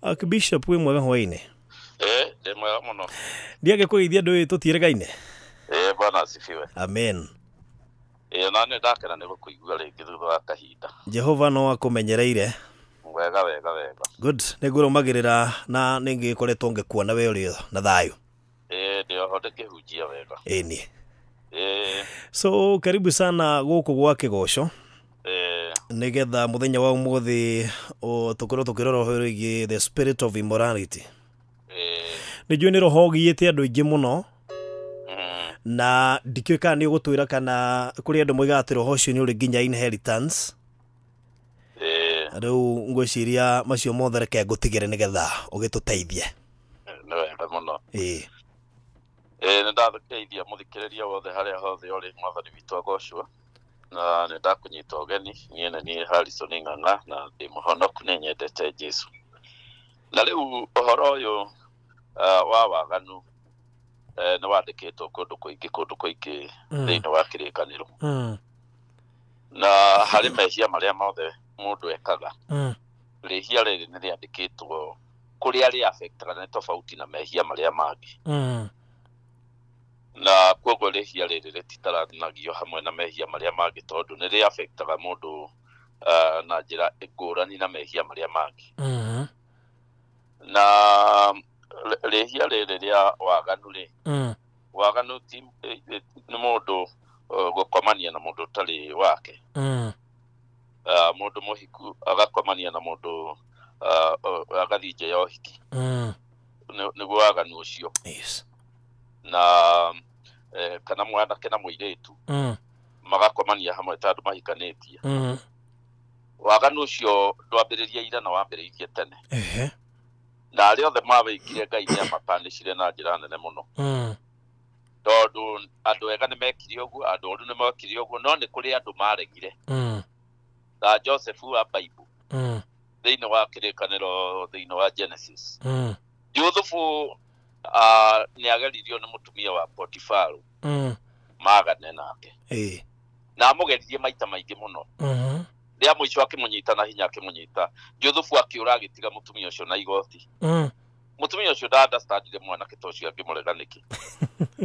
Archbishop we mwega hwaine. Nĩ mwega mũno. Ndiage kũgeithia andũ ĩ tũtiregaine. Bwana asifiwe. Amen. Na nĩ ndakena nĩ gũkũigua rĩngĩ thutha wa kahinda. Jehova no akũmenyereire. Wega. Good. Nĩngũrũmagĩrĩra na nĩngĩkoretwo ngĩkuona we ũrĩ na thayũ. Ndio ndĩkĩhunjia wega. Ĩni. So karibu sana gũkũ gwa Kĩgoco. Nigetha muthenya wa umuthi tukorwo tukirora uhoro igi the spirit of immorality. Nijue ni roho giyete andu ingi muno. Na ndikiuka ni ugutwira kana kuri andu moiga ati roho ucio ni uri nginya inheritance. Riu ngwiciria macio mothe reke ngutigire nigetha ugituteithie. No wega muno. Nĩ ndathukeithia muthikiriria wothe haria hothe uri mwathani witũ agocwo. Na nĩ ndakũnyita ũgeni niĩ nĩ Harrison Ng'ang'a na ndĩ mũhonoku nĩ nyendete Jesu. Na rĩu ũhoro ũyũ wa waganu nĩ wandĩkĩtwo kũndũ kũingĩ thĩinĩ wa kĩrĩkanĩro. Na harĩ mehia marĩa mothe mũndũ ekaga. Rĩhia rĩrĩ nĩ rĩandĩkĩtwo kũrĩa rĩ affectaga nĩ tofauti na mehia marĩa mangĩ. Na kwoguo rĩhia rĩrĩ rĩtitaranagio hamwe na mehia marĩa mangĩ tondũ nĩ rĩ affectaga mũndũ na njĩra ngũrani na mehia marĩa mangĩ. Na rĩhia rĩrĩ rĩa waganu rĩ, waganu nĩ mũndũ gũkomania na mũndũ ũtarĩ wake. Mũndũ mũhiku agakomania na mũndũ agathiĩ nja ya ũhiki. Nĩguo waganu ũcio. Na kana mwanake na mũirĩtu magakomania hamwe ta andũ mahikanĩtie. Waganu ũcio ndwambĩrĩria ira na wambĩrĩirie tene. Na arĩa othe mawĩkire Ngai nĩ amapanĩcire na njĩra nene mũno. Tondũ andũ ega nĩ mekire ũguo, andũ oru nĩ mekire ũguo, no nĩ kũrĩ andũ maregire. Ta Joseph wa Bible thĩinĩ wa kĩrĩkanĩro thĩinĩ wa Genesis. Joseph nĩ ageririo nĩ mũtumia wa Potifaru. Magane nake. Na amũgeririe maita maingĩ mũno. Rĩa mũico akĩmũnyita na hinya akĩmũnyita. Joseph akĩũra agĩtiga mũtumia ũcio na igoti. Mũtumia ũcio ndaandastandire mwanake ta ũcio angĩmũrega nĩkĩ.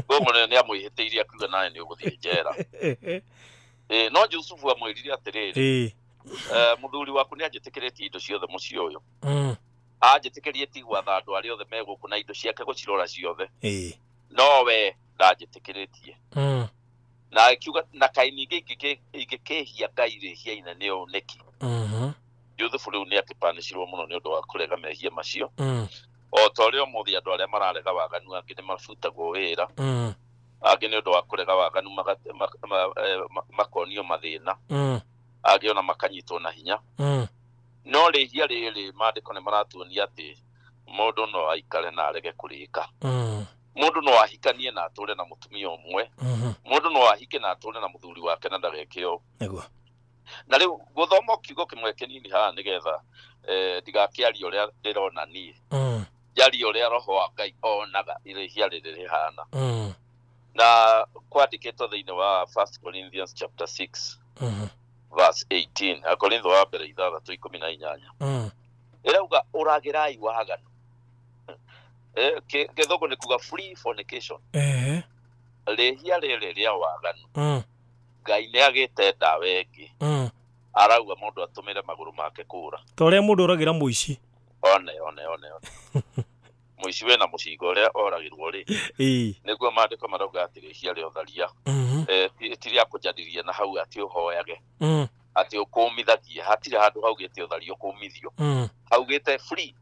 Ũguo nĩ amwĩhĩtĩirie akiuga nawe nĩ ũgũthiĩ njera. No Joseph amwĩrire atĩrĩrĩ, mũthuri waku nĩ anjĩtĩkĩrĩtie indo ciothe mũciĩ ũyũ. Anjĩtĩkĩrie ti gwatha andũ arĩa othe megũkũ na indo ciake gũcirora ciothe. No we ndanjĩtĩkĩrĩtie. Na akiuga na kaĩ ningĩ ingĩkĩhia Ngai rĩhia inene ũũ nĩkĩ. Joseph rĩu nĩ akĩpanĩcirwo mũno nĩ ũndũ wa kũrega mehia macio. O ta ũrĩa ũmũthĩ andũ arĩa mararega waganu angĩ nĩ mabutagwo wĩra. Angĩ nĩ ũndũ wa kũrega waganu makonio mathĩna. Angĩ ona makanyitwo na hinya. No rĩhia rĩrĩ maandĩko nĩ maratuonia atĩ mũndũ no aikare na arege kũrĩka. Mũndũ no ahikanie na atũre na mũtumia ũmwe. Mũndũ no ahike na atũre na mũthuri wake na ndageke ũguo. Na rĩu gũthoma kiugo kĩmwe kĩnini haha nĩgetha ndigakĩarie ũrĩa ndĩrona niĩ. Njarie ũrĩa roho wa Ngai onaga rĩhia rĩrĩ rĩhana. Na kwandĩkĩtwo thĩinĩ wa 1 Corinthians chapter 6 verse 18. Akorintho wa mbere 6:18. Ĩrauga ũragĩrai waganu. Gĩthũngũ nĩ kuga free fornication. Rĩhia rĩrĩ rĩa waganu. Ngai nĩ agĩte ndawa ĩngĩ. Arauga mũndũ atũmĩre magũrũ make kũra. Ta ũrĩa mũndũ ũragĩra mũici. One. Mũici wĩna mũcinga ũrĩa oragĩrwo rĩ. Nĩguo maandĩko marauga atĩ rĩhia rĩa ũtharia. Ti rĩa kũnjadĩria na hau atĩ ũhoyage. Atĩ ũkũmithagie. Hatirĩ handũ haugĩte ũtharia ũkũmithio. Haugĩte free.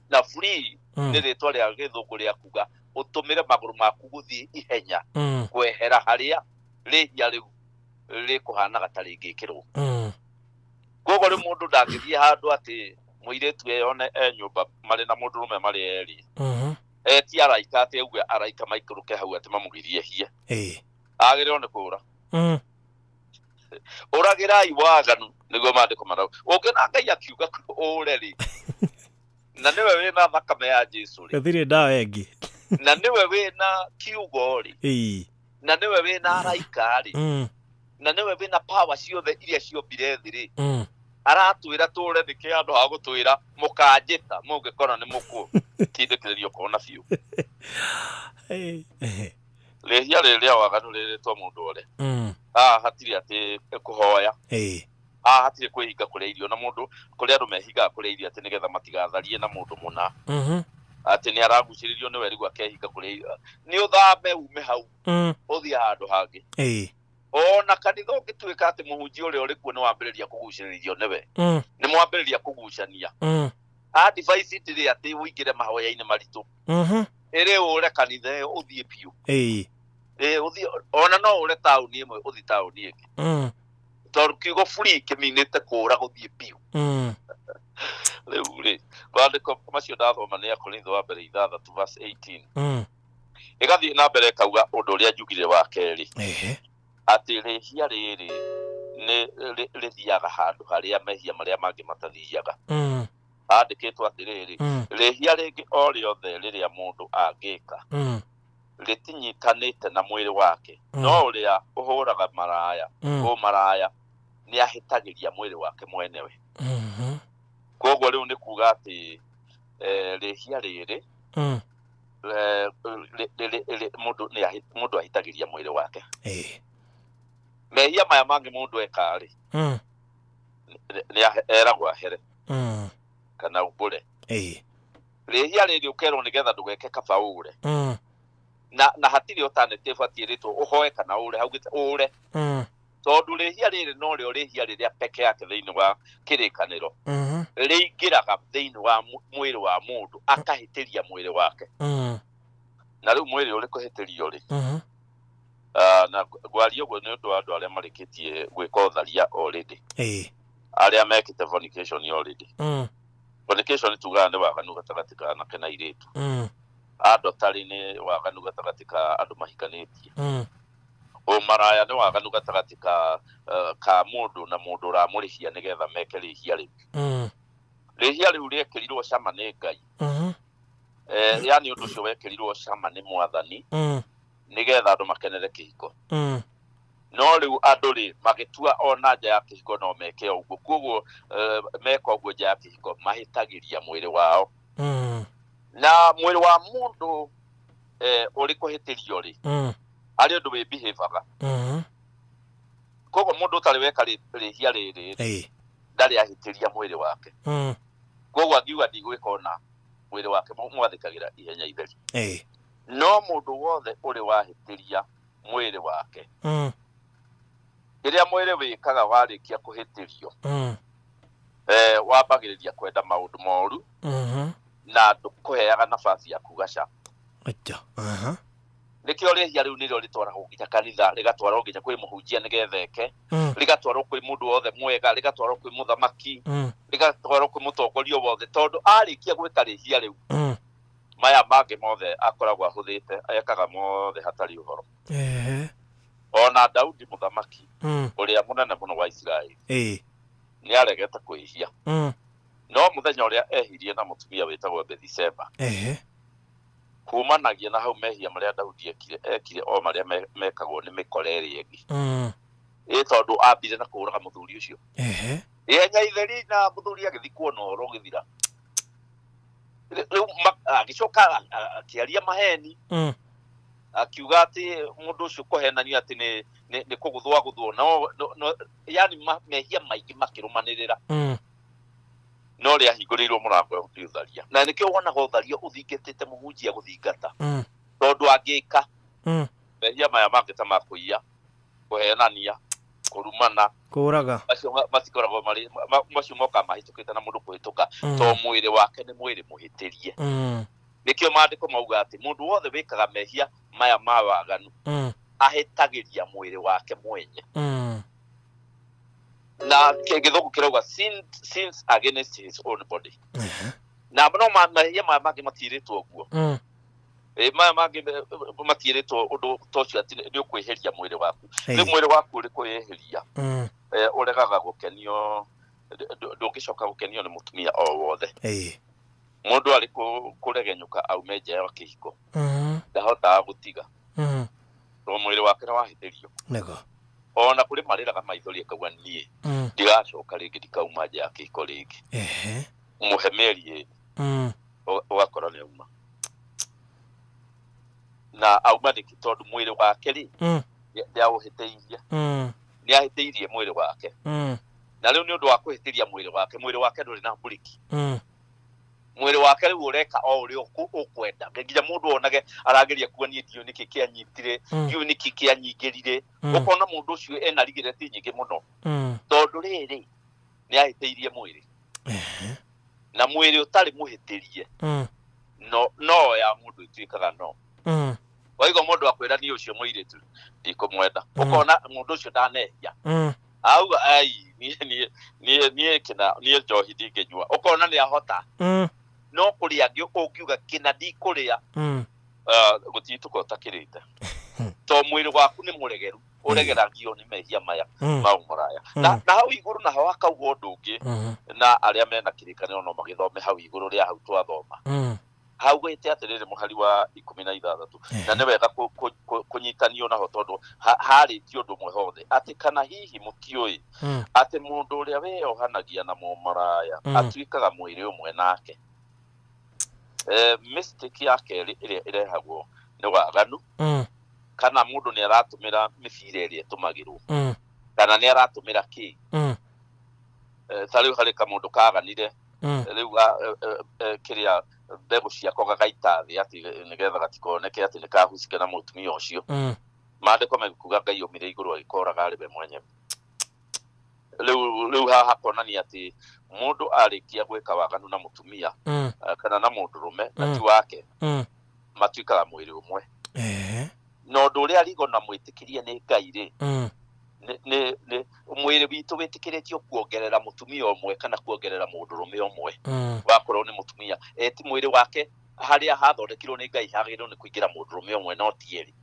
Na free nĩ rĩtwa rĩa gĩthũngũ rĩa kuga ũtũmĩre magũrũ maku gũthiĩ ihenya. Kwehera harĩa rĩhia rĩu rĩkũhana gatarĩ ngĩkĩrwo. Koguo rĩ mũndũ ndangĩthiĩ handũ atĩ mũirĩtu eyone nyũmba marĩ na mũndũrũme marĩ erĩ. Eti araika atĩ auge araika maikũrũke hau atĩ mamũgirie hie. Agĩrĩrwo nĩ kũũra. Ũragĩrai waganu nĩguo maandĩko marauga. Ũngĩona Ngai akiuga ũũre rĩ. Na nĩwe wĩna thakame ya Jesu rĩ. Gũtirĩ ndawa ĩngĩ. Na nĩwe wĩna kiugo rĩ. Na nĩwe wĩna araika rĩ. Na nĩwe wĩna power ciothe iria ciombire thĩ rĩ. aratwira tũre thike andũ ha gũtwira mũkanjĩta mũngĩkora nĩ mũkũ tindĩkĩrĩrio kona biũ rĩhia rĩrĩa waganu rĩrĩtwo mũndũ ũrĩa hatirĩ atĩ kũhoya hatirĩ kwĩhinga kũrĩa irio na mũndũ kũrĩa andũ mehingaga kũrĩa irio atĩ nĩgetha matigatharie na mũndũ mũna atĩ nĩ aragucĩrĩrio nĩ weri gwakehinga kũrĩa irio nĩ ũthambe ume hau ũthiĩ handũ hangĩ ona kanitha ũngĩtuĩka atĩ mũhunjia ũrĩa ũrĩ kuo nĩ wambĩrĩria kũgucĩrĩrio nĩwe nĩ mwambĩrĩria kũgucania advice ndĩrĩ atĩ ũingĩre mahoya-inĩ maritũ ĩrĩ ũre kanitha ĩyo ũthiĩ biũ ũthiĩ ona no ũre taũni ĩmwe ũthiĩ taũni ĩngĩ tondũ kiugo free kĩminĩte kũra gũthiĩ biũ rĩu rĩ kwandĩko macio ndathoma nĩ Akorintho wa mbere 3:18 ĩgathiĩ na mbere ĩkauga ũndũ ũrĩa njugire wa kerĩ atĩ rĩhia rĩrĩ nĩ rĩthiaga handũ harĩa mehia marĩa mangĩ matathiaga andĩkĩtwo atĩrĩrĩ rĩhia rĩngĩ o rĩothe rĩrĩa mũndũ angĩka rĩtinyitanĩte na mwĩrĩ wake no ũrĩa ũhũraga maraya maraya nĩ ahĩtagĩria mwĩrĩ wake mwenewe koguo rĩu nĩ kuga atĩ rĩhia rĩrĩ mũndũ ahĩtagĩria mwĩrĩ wake mehia maya mangĩ mũndũ ekarĩ nĩ eragwo ahere kana umbũre rĩhia rĩrĩ ũkerwo nĩgetha ndũgeke kaba ũre na hatirĩ ũtanĩte batiĩ rĩtwo ũhoe kana ũre haugĩte ũre tondũ rĩhia rĩrĩ no rĩo rĩhia rĩrĩa peke yake thĩinĩ wa kĩrĩkanĩro rĩingĩraga thĩinĩ wa mwĩrĩ wa mũndũ akahĩtĩria mwĩrĩ wake na rĩu mwĩrĩ ũrĩ kũhĩtĩrio rĩ na gwaria ũguo nĩ ũndũ wa andũ arĩa marĩkĩtie gwĩka ũtharia already arĩa mekĩte fornication already fornication tugaga nĩ waganu gatagatĩ ka anake na airĩtu adultery nĩ waganu gatagatĩ ka andũ mahikanĩtie ũmaraya nĩ waganu gatagatĩ ka mũndũ na mũndũ ũramũrĩhia nĩgetha meke rĩhia rĩu rĩhia rĩu rĩekĩrirwo cama nĩ Ngai yani ũndũ ũcio wekĩrirwo cama nĩ Mwathani nĩgetha andũ makenere kĩhiko no rĩu andũ rĩ magĩtua ona nja ya kĩhiko no meke ũguo koguo meka ũguo nja ya kĩhiko mahĩtagĩria mwĩrĩ wao na mwĩrĩ wa mũndũ ũrĩ kũhĩtĩrio rĩ arĩ ũndũ wĩbihevaga koguo mũndũ ũtarĩ weka rĩhia rĩrĩ ndarĩ ahĩtĩria mwĩrĩ wake koguo angiuga ndigwĩka ona mwĩrĩ wake mwathĩkagĩra ihenya itheri no mũndũ wothe ũrĩ wahĩtĩria mwĩrĩ wake rĩrĩa mwĩrĩ wĩkaga warĩkia kũhĩtĩrio wambagĩrĩria kwenda maũndũ moru na ndũkũheaga nafasi ya kuga ca nĩkĩo rĩhia rĩu nĩrĩo rĩtwaragwo nginya kanitha rĩgatwarwo nginya kwĩ mũhunjia nĩgetha eke rĩgatwarwo kwĩ mũndũ wothe mwega rĩgatwarwo kwĩ mũthamaki rĩgatwarwo kwĩ mũtongoria wothe tondũ arĩkia gwĩka rĩhia rĩu maya mangĩ mothe akoragwo ahũthĩte ekaga mothe hatarĩ ũhoro ona Daudi mũthamaki ũrĩa mũnene mũno wa Isiraeli nĩ aregete kwĩhia no mũthenya ũrĩa ehirie na mũtumia wĩtagwo Bethisheba kumanagia na hau mehia marĩa Daudi ekire o marĩa mekagwo nĩ mĩkora ĩrĩa ĩngĩ tondũ ambire na kũraga mũthuri ũcio ihenya itheri na mũthuri agĩthikwo na ũhoro ũgĩthira rĩu agĩcoka akĩaria maheni akiuga atĩ mũndũ ũcio kũhenania atĩ nĩ kũgũthwo no yani mehia maingĩ makĩrũmanĩrĩra no rĩa hingũrĩirwo mũrango wa ũtharia na nĩkĩo wonaga ũtharia ũthingĩtĩte mũhunjia gũthingata tondũ angĩka mehia maya mangĩ ta ma kũiya kũhenania kũrumana kũraga matikoragwo marĩ macio moka mahĩtũkĩte na mũndũ kũhĩtũka to mwĩrĩ wake nĩ mwĩrĩ mũhĩtĩrie nĩkĩo maandĩko mauga atĩ mũndũ wothe wĩkaga mehia maya ma waganu ahĩtagĩria mwĩrĩ wake mwenye na gĩthũngũ kĩrauga sins against his own body na no mehia maya mangĩ matirĩtwo ũguo maya mangĩ matirĩtwo ũndũ tocio atĩ nĩ ũkwĩheria mwĩrĩ waku nĩ mwĩrĩ waku ũrĩ kwĩheria ũregaga gũkenio ndũngĩcoka gũkenio nĩ mũtumia o wothe mũndũ arĩ kũregenyũka aume nja ya kĩhiko ndahotaga gũtiga to mwĩrĩ wake nĩ wahĩtĩrio ona kuri mariraga maithori akagwa nie ndigacoka ringi ndikauma nja kiko ringi muhemeri ugakora ni uma na auma ni tondu mwiri wake ri ndiahiteirie niahiteirie mwiri wake na riu ni undu wa kuhitiria mwiri wake nduri na mburiki mwiri wake riu ureka o uri ukwenda nginya mundu onage arageria kuonia dio niki kianyitire dio niki kianyingirire ukona mundu ucio ena rigireti nyingi muno tondu riri ni ahiteirie mwiri na mwiri utari muhitirie no ya mundu ituikaga no waigo mundu akwira ni ucio muiritu ndikumwenda ukona mundu ucio ndanehia au ai ni kina ni njohi ndingenyua ukona ni ahota no kuria ngiuga kina ndikuria gutituko takirite to mwiri waku ni muregeru uregeragio ni mehia maya maumuraya na hau iguru na hawa kaugo ndungi na aria mena kirikanio no magithome hau iguru ria hau twathoma hau gwite atirire muhari wa 16 na ne wega kunyitanio naho tondu hari ti undu mwe hothe ati kana hihi mutioi ati mundu uria we ohanagia na mumaraya atuikaga mwiri umwe nake mistake yake iria irehagwo ni waganu kana mundu ni aratumira mibira iria tumagirwo kana ni aratumira ki tariu hari kamundu kaganire riu kiria mbegu ciako gagaita thi ati nigetha gatikoneke ati ni kahucike na mutumia ucio maandiko megikuga Ngai umire iguru agikoraga ari we mwenye riu haha konani ati mundu arikia gwika waganu na mutumia kana na mundurume na ti wake matuikaga mwiri umwe no nduria rigo na mwitikiria ni Ngai ri ne mwiri witu witikiritio kuongerera mutumia umwe kana kuongerera mundurume umwe wakorwo ni mutumia ti mwiri wake haria hathondekirwo ni Ngai hagirwo ni kuingira mundurume umwe no tieri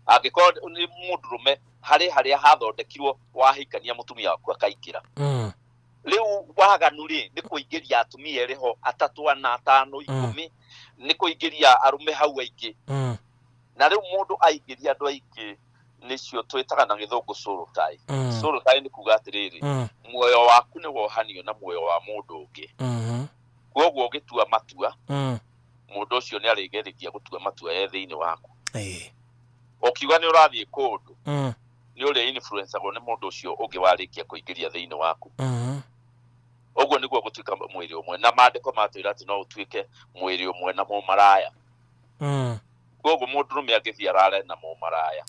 angikorwo ni mundurume haria hathondekirwo wahikania mutumia waku akaingira riu waganu ri ni kuingiria atumia eriho 3 4 5 10 ni kuingiria arume hau aingi na riu mundu aingiria andu aingi nicio twitaga na githungu sorotai sorotai ni kuga atiriri muoyo waku ni wohanio na muoyo wa mundu ungi kwoguo ugitua matua mundu ucio ni arigerikia gutua matua thiini waku ukiuga ni urathie kundu ni uri influencer go ni mundu ucio ungi warikia kuingiria thiini waku oguo niguo gutuika mwiri umwe na maandiko matwira ati no utuike mwiri umwe na mumaraya kwoguo mundu rume agithia rare na mumaraya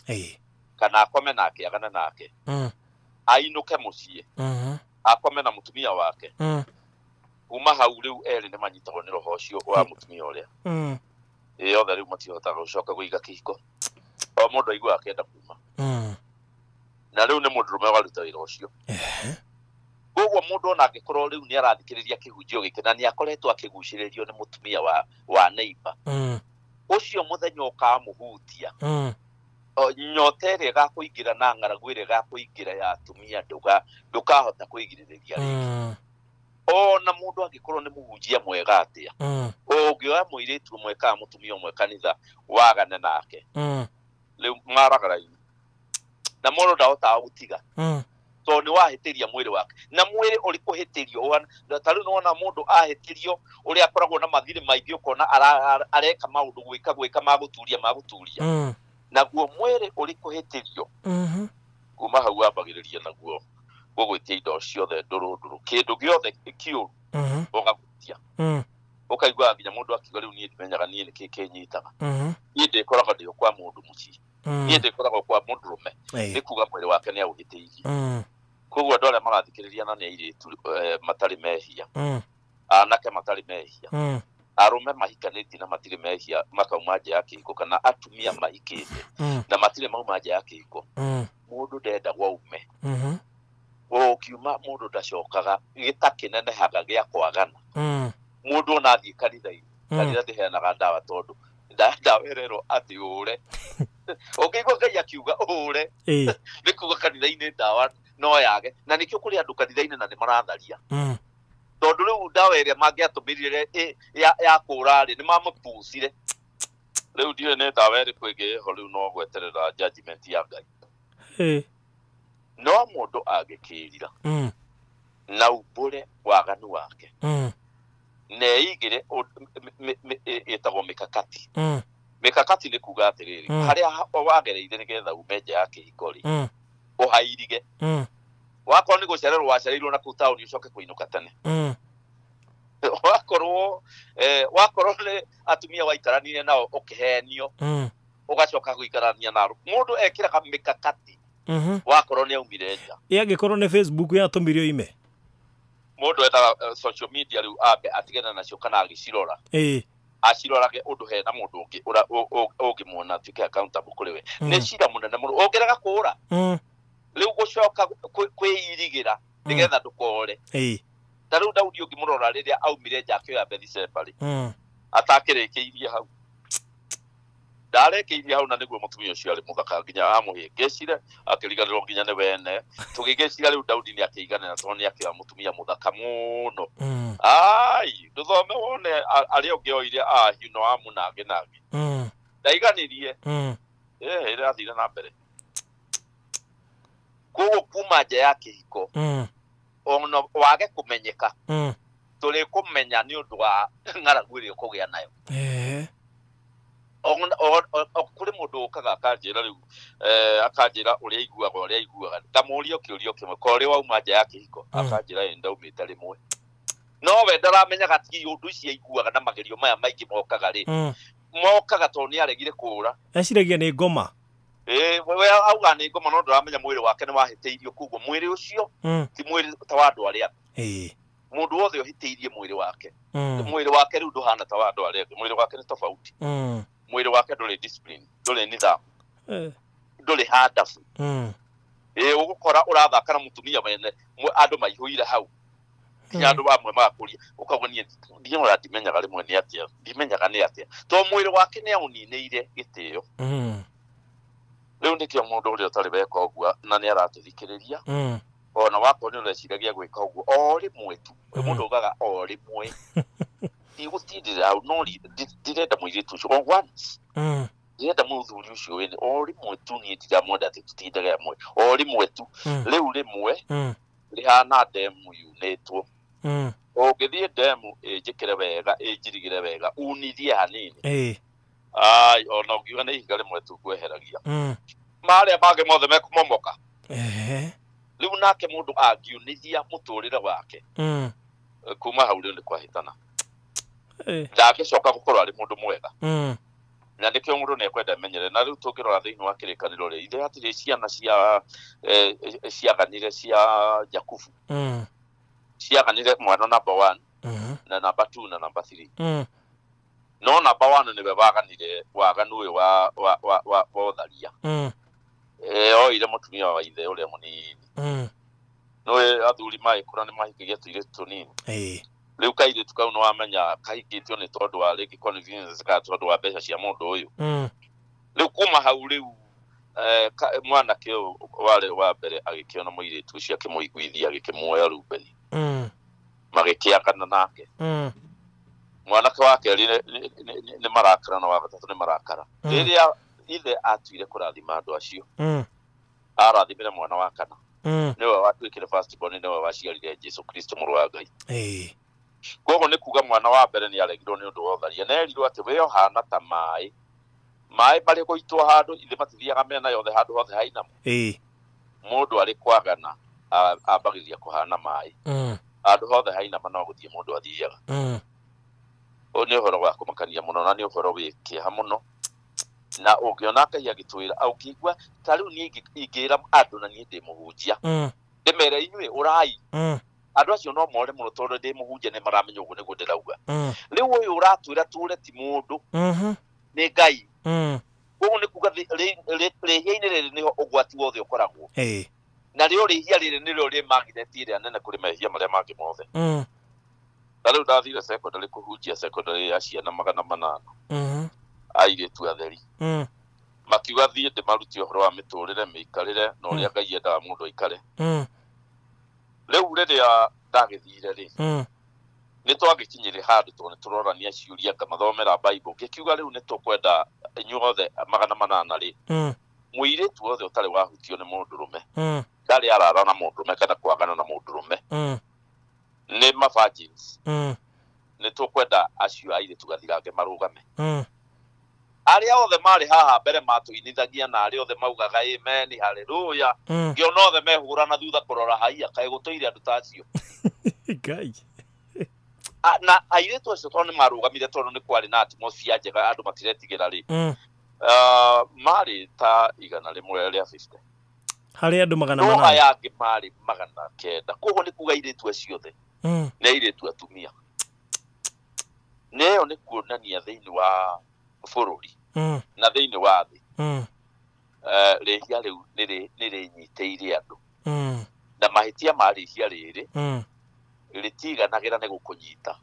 kana akome nake agana nake ainuke mucie akome na mutumia wake kuma hau riu eri ni manyitagwo ni roho ucio wa mutumia uria yothe riu matihotaga gucoka guiga kihiko o mundu aigua akenda kuma na riu ni mundu rume waruta wira ucio kwoguo mundu ona angikorwo riu ni arathikiriria kihunjio giki na ni akoretwo akiguciririo ni mutumia wa neighbor ucio muthenya ukamuhutia nyota ĩrĩa gakuingira na ng'aragu ĩrĩa gakuingira ya atumia ndukahota kwigirĩrĩria rĩngĩ ona mundu angikorwo ni muhunjia mwega atia ũngĩoya mũirĩtu ũmwe kana mutumia ũmwe kanitha wagane nake rĩu maragaraini na mũndũ ndahotaga gũtiga to ni wahĩtĩria mwĩrĩ wake na mwĩrĩ ũrĩ kũhĩtĩrio tarĩu nĩwona mũndũ ahĩtĩrio ũrĩa akoragwo na mathirĩ maingĩ ũkona areka maũndũ gwĩka magũturia naguo mwĩrĩ ũrĩ kũhĩtĩrio kuma hau wambagĩrĩria naguo gũgwĩtia indo ciothe ndũrũ kĩndũ gĩothe kĩũru ũgagũtia ũkaigua nginya mũndũ akiuga rĩu niĩ ndimenyaga niĩ nĩkĩ kĩnyitaga niĩ ndĩkoragwo ndĩ kwa mũndũ mũciĩ niĩ ndĩkoragwo kwa mũndũrũme nĩ kuga mwĩrĩ wake nĩ aũgĩtĩirie koguo andũ arĩa marathikĩrĩria na nĩ airĩtu matarĩ mehia anake matarĩ mehia arume mahikanĩtie na matirĩ mehia makauma nja ya kĩhiko kana atumia mahikĩte na matirĩ mauma nja ya kĩhiko mũndũ ndenda waume ũkiuma mũndũ ndacokaga gĩtakĩnenehaga gĩa kwagana mũndũ ona athiĩ kanitha-inĩ kanitha ndĩheanaga ndawa tondũ ndawa ĩrerwo atĩ ũre ũkĩigua Ngai akiuga ũre nĩ kuga kanitha-inĩ ndawa no yage na nĩkĩo kũrĩ andũ kanitha-inĩ na nĩ maratharia tondu riu ndawa ĩrĩa mangĩatũmĩrire ya kũra rĩ nĩ mamũpucire riu ndiũĩ nĩ ndawa ĩrĩkũ ĩngĩho riu no gweterera judgment ya Ngai no mundu agikirira na ubure waganu wake neigire etagwo mikakati mikakati ni kuga atiriri haria wagereire nigetha umeje yake hikori uhairige wakorwo ni gucererwo wacereirwo na kutauni ucoke kuinuka tene wakorwo ni atumia waikarania nao ukihenio ugacoka guikarania naro mundu ekira ka mikakati wakorwo ni aumire nja yagikorwo ni Facebook yatumirio ime mundu eta social media riu abe atigena nacio kana agicirora acirorage undu hena mundu ungi ungimwona tuke accountable kuri we ni cira munene mundu ongeraga kura riu gucoka kwiyirigira nigetha ndukore ta riu Daudi ungimurora riria aumire nja akioya Bethsebari atakirikiirie hau ndarekeirie hau na niguo mutumia ucio ari muthaka nginya amuhingicire akiriganirwo nginya ni wene tugigicira riu Daudi ni akiigana na toni akira mutumia muthaka muno ai nduthome wone ari ongioire hino amunage nage ndaiganirie ira athire na mbere kuo kuma nja ya kihiko ono wage kumenyeka tuli kumenya ni undu wa ng'aragu iri kugia nayo kuri mundu ukaga akanjira riu akanjira uria iguaga ndamurio kiurio kimwe kori wauma nja ya kihiko akanjira enda umite rimwe no we ndaramenya gatigi undu ici iguaga na magerio maya maingi mokaga ri mokaga to ni aregire kura eciragia ni ngoma we auga ni ngoma no ndaramenya mwiri wake ni wahiteirio kugo mwiri ucio ti mwiri ta wa andu aria mundu wothe ohiteirie mwiri wake riu nduhana ta wa andu aria mwiri wake ni tofauti mwiri wake nduri discipline nduri nidhamu nduri hadafu ugukora urathaka na mutumia wene andu maihuire hau kinya andu bamwe makuria ukagonie ndiyo ndimenyaga rimwe ni atia ndimenyaga ni atia to mwiri wake ni aunineire gitio riu ndikio mundu uria utari beka ogua na ni aratuthikiriria ona wako ni ureciragia gwika ogua o rimwe tu mundu ugaga o rimwe igutindira au no direnda muiritu ucio once direnda muthuri ucio wene o rimwe tu ni ndiramwenda ati tutindaga amwe o rimwe tu riu rimwe rihana demu yunetwo ogithie demu ejikire wega ejirigire wega unithie hanini ai ona ugiuga ni ihiga rimwe tu kweheragia maria bage mothe mekumomoka riu nake mundu angiunithia muturire wake kuma hau riu ni kwahitana ndagicoka gukorwo ari mundu mwega na ndikio mundu ne kwenda menyere na riu tungirora thiini wa kirikaniro ri ithe atiri ciana ciaganire cia Jakubu ciaganire mwana number 1 na number 2 na number 3 no number 1 ni bebaganire waganu uyu wa utharia oire mutumia wa ithe uria munini no athuri mai kurani mahikigia tuire tunini riu kaire tukau no amenya kahikitio ni tondu wa rigi convenience ka tondu wa mbeca cia mundu uyu riu kuma hau riu mwana kio wale wa mbere agikiona muiritu ucio akimuiguithia agikimwoya Rubeni magikiakana nake mwana ke wake ni marakara na wa gatatu ni marakara riria ithe atuire kurathima andu acio arathimire mwana wa kana niwe watwikire first born niwe waciarire Jesu Kristo muru wa Ngai gogo ni kuga mwana wa mbere ni aregirwo ni undu wotharia nerirwo ati we ohana ta mai bari goitwo handu ithe matithiaga mena yothe handu hothe haina mundu ari kwagana abagiria kuhana mai handu hothe haina no guthie mundu athiaga oni uhoro wa kumakania muno na ni uhoro wikia muno na ungiona Ngai agitwira au kigwa tariu ni ingira andu na ni ndi muhunjia ndimere inywe urai andu acio no more muno tondu ndi muhunjia ni maramenya uguo niguo ndirauga riu uyu uratwira ture ti mundu ni Ngai uguo ni kuga rihia-ini riri niho ugwati wothe ukoragwo na rio rihia riri nirio ri magneti iria nene kuri mehia maria mangi mothe riu ndathire secondary kuhunjia secondary ya ciana 800 airitu atheri makiuga thie ndimaruti uhoro wa miturire miikarire no ria Ngai endaga mundu aikare riu riria ndagithire ri ni twagikinyire handu tone turorania ciuria ngamathomera Bible ngikiuga riu ni tukwenda inyuothe 800 ri muiretu wothe utari wahutio ni mundurume ndari arara na mundurume kana kwagana na mundurume ni virgins ni tukwenda acio aire tugathirange marugame aria othe mari haha mbere matuinithagia na aria othe maugaga amen haleluya ngiona othe mehurana thutha kurora haia kae gutoire andu tacio ngai na airetu acio toni marugamire tondu ni kwari na atmosphere njega andu matiretigira ri mari ta igana rimwe ria 50 hari andu magana no ayangi mari magana kenda koguo ni kuga airetu acio the na airetu atumia neo ni kuonania thiini wa bururi na thiini wa thi rihia riu nirinyiteire andu na mahitia marihia riri ritiganagira ni gukunyita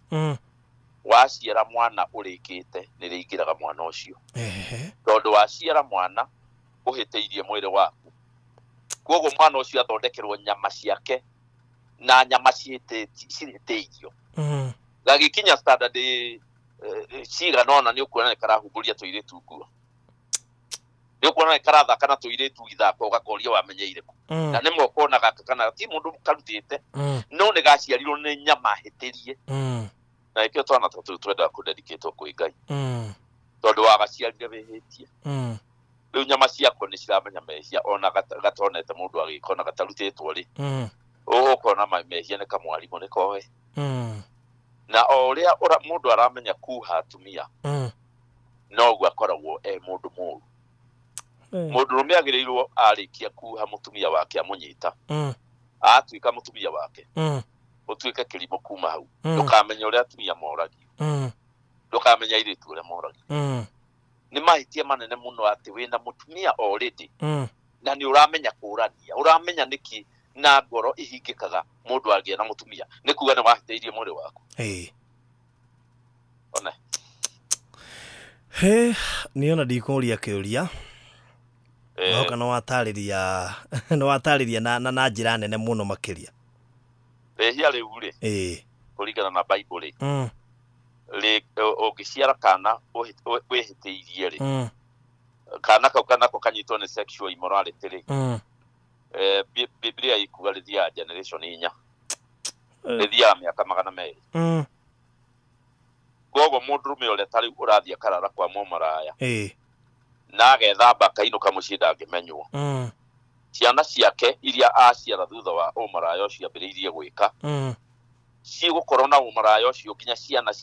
waciara mwana urikite niriingiraga mwana ucio tondu waciara mwana uhiteirie mwiri waku koguo mwana ucio athondekerwo nyama ciake na nyama ciiteirio gagikinya standard ciga nona ni ukuona ni karahumburia tuiretu nguo ni ukuona ni karathaka na tuiretu ithako ugakoria wamenyeire ku na ni mwokona gaka kana ti mundu karutite no ni gaciarirwo ni nyama hitirie na ikio twana tatu twenda ku dedicate ku Ngai tondu wagaciarire bihitie riu nyama ciako ni ciramenya mehia ona gatonete mundu agikona gatarutitwo ri ukona mehia ni kamwarimu ni koe na oria mundu aramenya kuha atumia no gwa koragwo mundu muru mundu rume agirirwo arikia kuha mutumia wake amunyita atuika mutumia wake utuike kilimo kuma hau ndukamenya uria atumia moragio ndukamenya iritu uria moragio ni mahitia manene muno ati wina mutumia already na ni uramenya kurania uramenya niki na ngoro ihingikaga mundu agia na mutumia ni kuga ni wahiteirie mwiri waku ona niona ndikuria kiuria Wauka no watariria na njira nene muno makiria rehia riu ri kuringana na Bible ri ugiciara kana wihiteirie ri kana kau kanako kanyitwo ni sexual immorality ri Biblia ikuga rithia generation inya rithia miaka 200 gogo mundurume ule tari urathia karara kwa momaraya na agethamba kainuka mucinda ngimenywo ciana ciake iria aciara thutha wa umaraya ucio ambiriirie gwika cigukorwo na umaraya ucio kinya ciana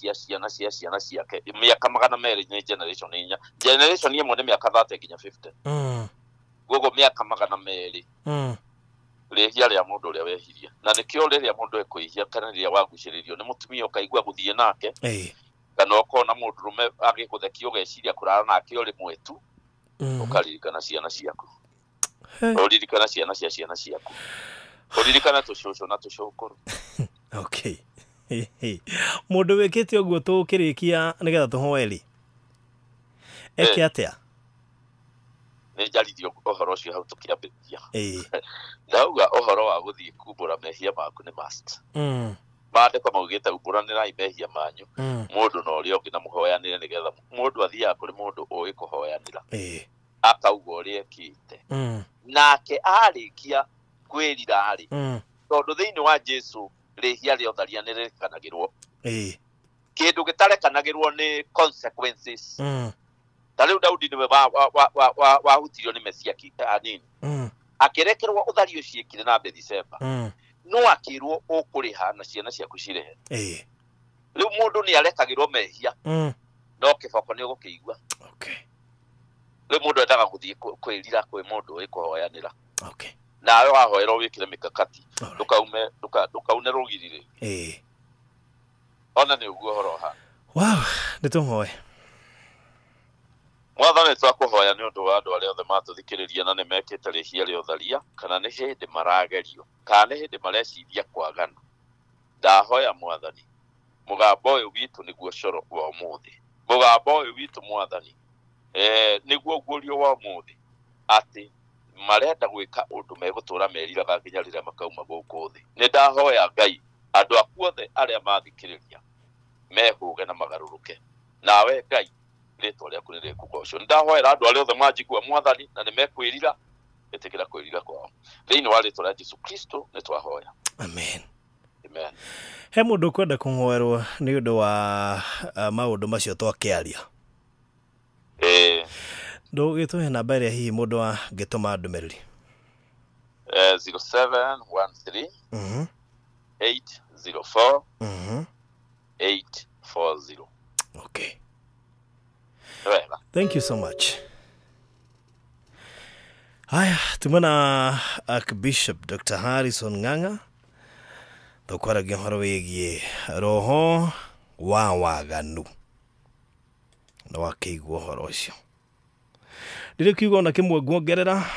ciake miaka 200 ni generation inya generation imwe ni miaka 30 kinya 50 gogo miaka 200 rehia ria mundu uria wehiria na nikio riria mundu ekuihia kana riria waguciririo ni mutumia ukaigua guthie nake kana ukona mundurume agikuthekia ugeciria kurara nake uri mwetu ukaririkana ciana ciaku uririkana ciana ciaku uririkana tucucu na tucukuru okay mundu wikite uguo tukirikia nigetha tuhoeri eke atia ni jarithio ohoro cio hau tukiambia ndauga ohoro wa guthii kumbura mehia maku ni must maandiko maugite umburanirai mehia manyu mundu no ri ongi na muhoyanire nigetha mundu athia kuri mundu uwi kuhoyanira akauga uri ekite nake arikia kwirira ari tondu thiini wa Jesu rehia rio tharia nirikanagirwo kindu gitarekanagirwo ni consequences tariu Daudi niwe wahutirio ni Mesia anini akirekerwo uthari ucio ikire na Bethseba no akirwo ukuriha na ciana ciaku cirehe riu mundu ni arekagirwo mehia no kiboko ni ugukiigua riu mundu endaga guthii kwirira kwi mundu wi kuhoyanira nawe wahoerwo wikire mikakati ndukaune rugirire ona ni uguo horo ha nitumuhoe Mwathani twakuhoya ni undu wa andu aria othe matuthikiriria na ni mekite rihia ria utharia kana ni hindi maragerio kana ni hindi mareciria kwagana ndahoya Mwathani mugambo uyu witu niguo coro wa umuthi mugambo uyu witu Mwathani niguo gurio wa umuthi ati marenda gwika undu megutura meriraga nginya riria makauma guku thi ni ndahoya Ngai andu aku othe aria mathikiriria mehuge na magaruruke nawe Ngai rĩtwa rĩaku nĩ rĩkũgocwo. Ndahoera andũ arĩa othe manjigua Mwathani na nĩmekwĩrira ĩtĩkĩra kwĩrira kwao thĩinĩ wa rĩtwa rĩa Jesũ Kristo nĩ twahoya, amen. Amen. He mũndũ kwenda kũhoerwo nĩ ũndũ wa maũndũ macio twakĩaria, ndũgĩtũhe namba ĩrĩa hihi mũndũ angĩtũma ndũmĩrĩri? 0713 804 840. Okay. Wega. Thank you so much. Haya, tumana Archbishop Dr. Harrison Ng'ang'a tukwaragia horo wĩgiĩ roho wa waganu na wakĩigua ũhoro ũcio. Ndĩrĩ kiugo na kĩmwe nguongerera